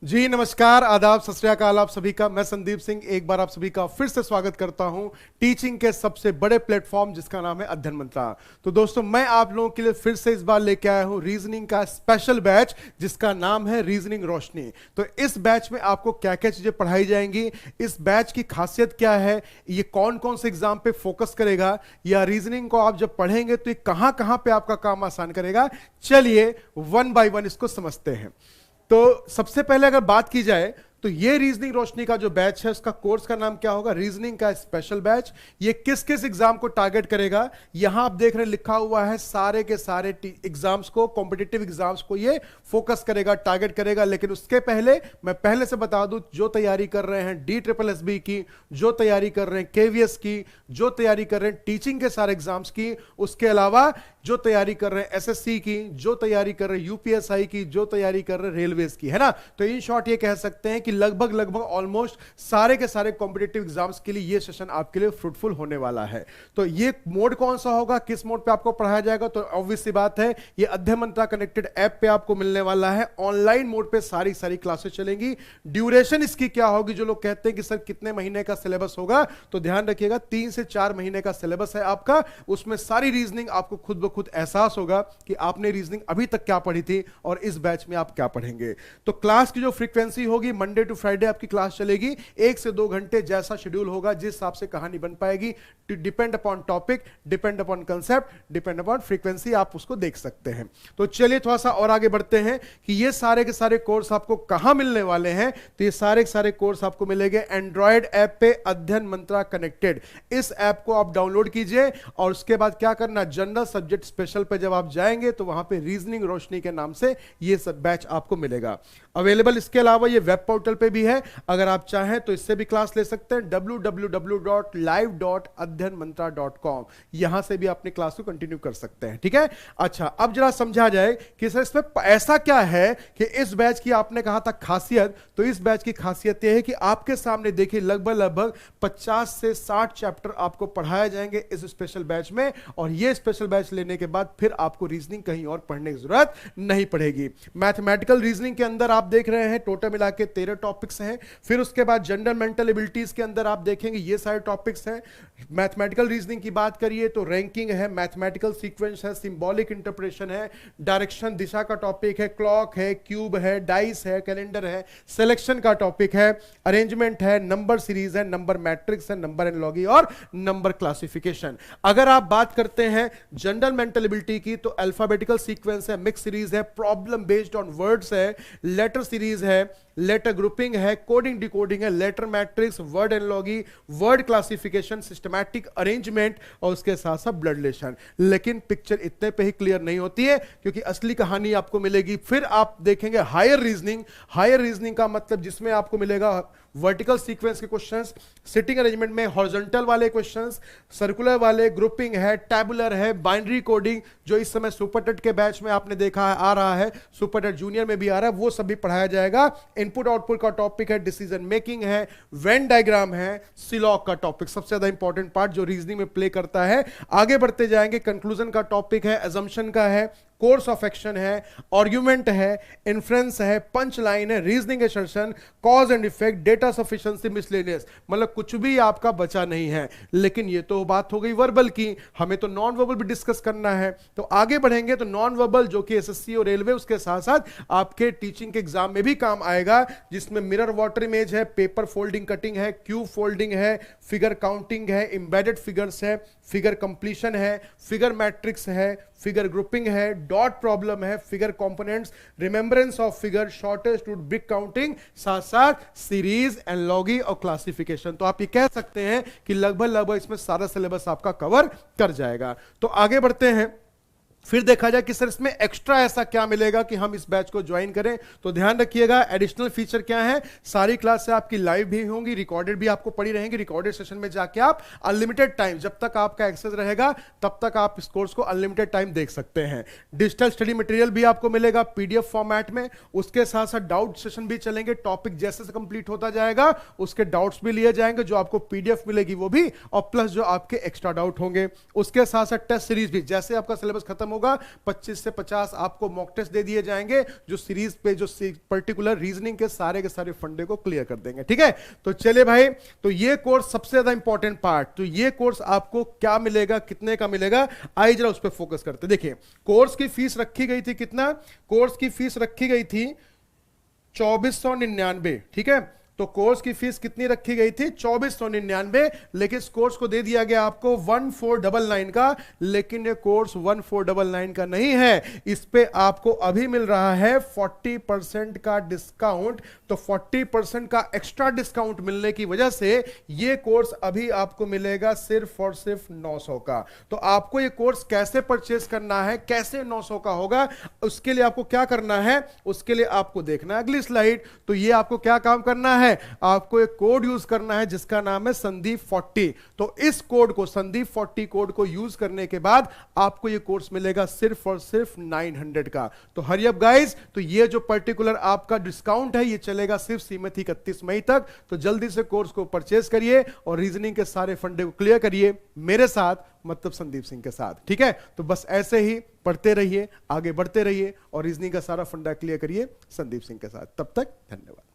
जी नमस्कार, आदाब, सत श्री अकाल आप सभी का। मैं संदीप सिंह एक बार आप सभी का फिर से स्वागत करता हूं टीचिंग के सबसे बड़े प्लेटफॉर्म जिसका नाम है अध्ययन मंत्रा। तो दोस्तों, मैं आप लोगों के लिए फिर से इस बार लेके आया हूं रीजनिंग का स्पेशल बैच जिसका नाम है रीजनिंग रोशनी। तो इस बैच में आपको क्या क्या चीजें पढ़ाई जाएंगी, इस बैच की खासियत क्या है, ये कौन कौन से एग्जाम पे फोकस करेगा, या रीजनिंग को आप जब पढ़ेंगे तो ये कहां कहां पे आपका काम आसान करेगा, चलिए वन बाय वन इसको समझते हैं। तो सबसे पहले अगर बात की जाए तो ये रीजनिंग रोशनी का जो बैच है उसका कोर्स का नाम क्या होगा, रीजनिंग का स्पेशल बैच। ये किस किस एग्जाम को टारगेट करेगा, यहां आप देख रहे हैं लिखा हुआ है, सारे के सारे एग्जाम्स को, कॉम्पिटिटिव एग्जाम्स को ये फोकस करेगा, टारगेट करेगा। लेकिन उसके पहले मैं पहले से बता दूं, जो तैयारी कर रहे हैं DSSB की, जो तैयारी कर रहे हैं KVS की, जो तैयारी कर रहे हैं टीचिंग के सारे एग्जाम्स की, उसके अलावा जो तैयारी कर रहे हैं SSC की, जो तैयारी कर रहे हैं UPSI की, जो तैयारी कर रहे हैं रेलवेज की, है ना। तो इन शॉर्ट ये कह सकते हैं कि लगभग लगभग ऑलमोस्ट सारे के सारे कॉम्पिटिटिव एग्जाम्स के लिए ये सेशन आपके लिए फ्रूटफुल होने वाला है। तो ये मोड कौन सा होगा, किस मोड पे आपको पढ़ाया जाएगा, तो ऑब्वियस सी बात है ये अध्ययन मंत्रा कनेक्टेड ऐप पे आपको मिलने वाला है। ऑनलाइन मोड पे सारी सारी क्लासेस चलेंगी। ड्यूरेशन इसकी क्या होगी, जो लोग कहते हैं कि सर कितने महीने का सिलेबस होगा, तो ध्यान रखिएगा 3 से 4 महीने का सिलेबस है आपका। उसमें सारी रीजनिंग आपको खुद ब खुद एहसास होगा कि आपने रीजनिंग अभी तक क्या पढ़ी थी और इस बैच में आप क्या पढ़ेंगे। तो क्लास की जो फ्रीक्वेंसी होगी, मंडे टू फ्राइडे आपकी क्लास चलेगी, 1 से 2 घंटे जैसा शेड्यूल होगा, जिस हिसाब से कहानी बन पाएगी, depend upon topic, depend upon concept, depend upon frequency, आप उसको देख सकते हैं। तो चलिए थोड़ा सा और आगे बढ़ते हैं कि ये सारे के सारे कोर्स आपको कहां मिलने वाले हैं। तो ये सारे के सारे कोर्स आपको मिलेंगे एंड्रॉयड ऐप पे, अध्ययन मंत्रा कनेक्टेड। इस ऐप को आप डाउनलोड कीजिए और उसके बाद क्या करना, जनरल सब्जेक्ट स्पेशल पे जब आप जाएंगे तो वहां पे रीजनिंग रोशनी के नाम से ये सब बैच आपको मिलेगा अवेलेबल। इसके अलावा ये वेब पोर्टल पे भी है, अगर आप चाहें तो इससे भी क्लास ले सकते हैं, www.live.अध्ययनमंत्रा.com। यहां से भी अपनी क्लास को कंटिन्यू कर सकते हैं, ठीक है। अच्छा, अब जरा समझा जाए कि सर इसमें ऐसा क्या है कि इस बैच की आपने कहा था खासियत। तो इस बैच की खासियत यह है कि आपके सामने देखिए लगभग लगभग 50 से 60 चैप्टर आपको पढ़ाए जाएंगे इस स्पेशल बैच में। और ये स्पेशल बैच लेने के बाद फिर आपको रीजनिंग कहीं और पढ़ने की जरूरत नहीं पड़ेगी। मैथमेटिकल रीजनिंग के अंदर आप देख रहे हैं टोटल मिला के 13 टॉपिक्स हैं। फिर उसके बाद जनरल मेंटल एबिलिटीज के अंदर आप देखेंगे ये सारे टॉपिक्स हैं। मैथमेटिकल रीजनिंग की बात करिए तो रैंकिंग है, मैथमेटिकल सीक्वेंस है, सिंबॉलिक इंटरप्रिटेशन है, डायरेक्शन दिशा का टॉपिक है, क्लॉक है, क्यूब है, डाइस है, कैलेंडर है, सिलेक्शन का टॉपिक है, अरेंजमेंट है, नंबर सीरीज है, नंबर मैट्रिक्स है, नंबर एनालॉजी और नंबर क्लासिफिकेशन। अगर आप बात करते हैं जनरल मेंटल एबिलिटी की तो अल्फाबेटिकल सीक्वेंस है, मिक्स सीरीज है, प्रॉब्लम बेस्ड ऑन वर्ड्स है, लेटर सीरीज है, लेटर ग्रुपिंग है, कोडिंग डिकोडिंग है, letter matrix, word analogy, word classification, systematic arrangement और उसके साथ साथ ब्लड रिलेशन। लेकिन पिक्चर इतने पे ही क्लियर नहीं होती है, क्योंकि असली कहानी आपको मिलेगी। फिर आप देखेंगे हायर रीजनिंग। हायर रीजनिंग का मतलब जिसमें आपको मिलेगा वर्टिकल सीक्वेंस के क्वेश्चंस, सिटिंग अरेंजमेंट में हॉरिजॉन्टल वाले क्वेश्चंस, सर्कुलर वाले, ग्रुपिंग है, टैबुलर है, बाइनरी कोडिंग जो इस समय सुपरटेट के बैच में आपने देखा है आ रहा है, सुपरटेट जूनियर में भी आ रहा है, वो सब भी पढ़ाया जाएगा। इनपुट आउटपुट का टॉपिक है, डिसीजन मेकिंग है, वेन डायग्राम है, सिलॉग का टॉपिक सबसे ज्यादा इंपॉर्टेंट पार्ट जो रीजनिंग में प्ले करता है। आगे बढ़ते जाएंगे, कंक्लूजन का टॉपिक है, अजम्पशन का है, कोर्स ऑफ एक्शन है, आर्ग्यूमेंट है, इन्फ्रेंस है, पंच लाइन है, reasoning assertion, cause and effect, data sufficiency, miscellaneous. मतलब कुछ भी आपका बचा नहीं है। लेकिन ये तो बात हो गई वर्बल की, हमें तो नॉन वर्बल भी डिस्कस करना है। तो आगे बढ़ेंगे तो नॉन वर्बल जो कि SSC और रेलवे, उसके साथ साथ आपके टीचिंग के एग्जाम में भी काम आएगा, जिसमें मिरर वाटर इमेज है, पेपर फोल्डिंग कटिंग है, क्यूब फोल्डिंग है, फिगर काउंटिंग है, एम्बेडेड फिगर्स है, फिगर कंप्लीशन है, फिगर मैट्रिक्स है, फिगर ग्रुपिंग है, डॉट प्रॉब्लम है, figure components, remembrance of figure, shortest route, big counting, साथ साथ सीरीज, एनालॉजी और क्लासिफिकेशन। तो आप ये कह सकते हैं कि लगभग लगभग इसमें सारा सिलेबस आपका कवर कर जाएगा। तो आगे बढ़ते हैं, फिर देखा जाए कि सर इसमें एक्स्ट्रा ऐसा क्या मिलेगा कि हम इस बैच को ज्वाइन करें। तो ध्यान रखिएगा, एडिशनल फीचर क्या है, सारी क्लास से आपकी लाइव भी होंगी, रिकॉर्डेड भी आपको पड़ी रहेंगी। रिकॉर्डेड सेशन में जाके आप अनलिमिटेड टाइम, जब तक आपका एक्सेस रहेगा तब तक आप इस कोर्स को अनलिमिटेड टाइम देख सकते हैं। डिजिटल स्टडी मटेरियल भी आपको मिलेगा PDF फॉर्मेट में। उसके साथ साथ डाउट सेशन भी चलेंगे, टॉपिक जैसे से कंप्लीट होता जाएगा उसके डाउट्स भी लिए जाएंगे, जो आपको PDF मिलेगी वो भी, और प्लस जो आपके एक्स्ट्रा डाउट होंगे। उसके साथ साथ टेस्ट सीरीज भी, जैसे आपका सिलेबस खत्म होगा 25 से 50 आपको मॉक टेस्ट दे दिए जाएंगे जो सीरीज पे जो पर्टिकुलर रीजनिंग के सारे फंडे को क्लियर कर देंगे। ठीक है, तो चलिए भाई, तो ये कोर्स सबसे ज्यादा इंपॉर्टेंट पार्ट, तो ये कोर्स आपको क्या मिलेगा, कितने का मिलेगा, आइए जरा उस पर फोकस करते। देखिए कोर्स की फीस रखी गई थी कितना, कोर्स की फीस रखी गई थी 2499। ठीक है, तो कोर्स की फीस कितनी रखी गई थी 2499, लेकिन इस कोर्स को दे दिया गया आपको 1499 का, लेकिन ये कोर्स 1499 का नहीं है, इस पे आपको अभी मिल रहा है 40% का डिस्काउंट। तो 40% का एक्स्ट्रा डिस्काउंट मिलने की वजह से ये कोर्स अभी आपको मिलेगा सिर्फ और सिर्फ 900 का। तो आपको ये कोर्स कैसे परचेस करना है, कैसे 900 का होगा, उसके लिए आपको क्या करना है, उसके लिए आपको देखना है अगली स्लाइड। तो ये आपको क्या काम करना है, आपको एक कोड यूज करना है जिसका नाम है संदीप 40। तो इस कोड को, संदीप 40 कोड को यूज करने के बाद आपको ये कोर्स मिलेगा सिर्फ और सिर्फ 900 का। तो हरी अप गाइस, तो ये जो पर्टिकुलर आपका डिस्काउंट है ये चलेगा सिर्फ सीमित 31 मई तक। तो जल्दी से कोर्स को परचेस करिए और रीजनिंग के सारे फंडे को क्लियर करिए मेरे साथ, मतलब संदीप सिंह के साथ। ठीक है, तो बस ऐसे ही पढ़ते रहिए, आगे बढ़ते रहिए और रीजनिंग का सारा फंडा क्लियर करिए संदीप सिंह के साथ। तब तक धन्यवाद।